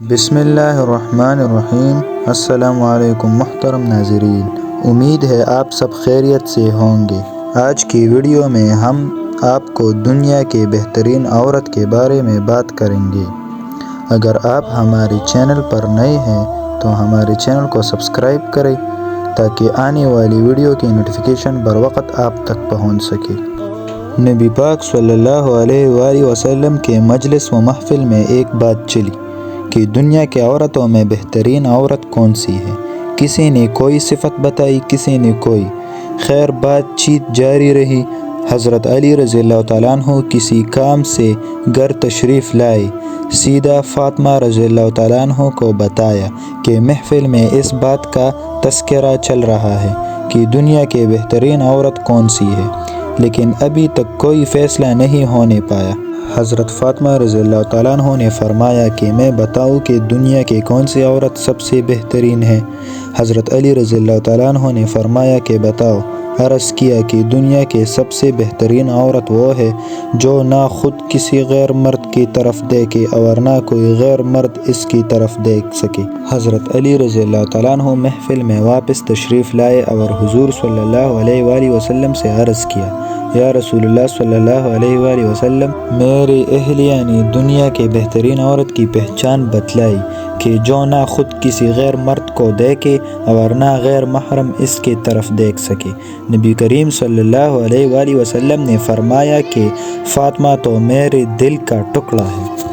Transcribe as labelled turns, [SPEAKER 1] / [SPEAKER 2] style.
[SPEAKER 1] بسم اللہ الرحمن الرحیم۔ السلام علیکم محترم ناظرین، امید ہے آپ سب خیریت سے ہوں گے۔ آج کی ویڈیو میں ہم آپ کو دنیا کے بہترین عورت کے بارے میں بات کریں گے۔ اگر آپ ہمارے چینل پر نئے ہیں تو ہمارے چینل کو سبسکرائب کریں تاکہ آنے والی ویڈیو کی نوٹیفیکیشن بر وقت آپ تک پہنچ سکے۔ نبی پاک صلی اللہ علیہ وآلہ وسلم کے مجلس و محفل میں ایک بات چلی کہ دنیا کے عورتوں میں بہترین عورت کون سی ہے۔ کسی نے کوئی صفت بتائی، کسی نے کوئی۔ خیر بات چیت جاری رہی۔ حضرت علی رضی اللہ تعالیٰ عنہ کسی کام سے گھر تشریف لائے، سیدھا فاطمہ رضی اللہ تعالیٰ عنہ کو بتایا کہ محفل میں اس بات کا تذکرہ چل رہا ہے کہ دنیا کے بہترین عورت کون سی ہے، لیکن ابھی تک کوئی فیصلہ نہیں ہونے پایا۔ حضرت فاطمہ رضی اللہ تعالیٰ عنہ نے فرمایا کہ میں بتاؤں کہ دنیا کی کون سی عورت سب سے بہترین ہے؟ حضرت علی رضی اللہ تعالیٰ عنہ نے فرمایا کہ بتاؤ۔ عرض کیا کہ دنیا کے سب سے بہترین عورت وہ ہے جو نہ خود کسی غیر مرد کی طرف دیکھے اور نہ کوئی غیر مرد اس کی طرف دیکھ سکے۔ حضرت علی رضی اللہ تعالیٰ عنہ محفل میں واپس تشریف لائے اور حضور صلی اللہ علیہ وآلہ وسلم سے عرض کیا، یا رسول اللہ صلی اللہ علیہ وآلہ وسلم، میری اہلیہ نے دنیا کے بہترین عورت کی پہچان بتلائی کہ جو نہ خود کسی غیر مرد کو دیکھے اور نہ غیر محرم اس کی طرف دیکھ سکے۔ نبی کریم صلی اللہ علیہ وآلہ وسلم نے فرمایا کہ فاطمہ تو میرے دل کا ٹکڑا ہے۔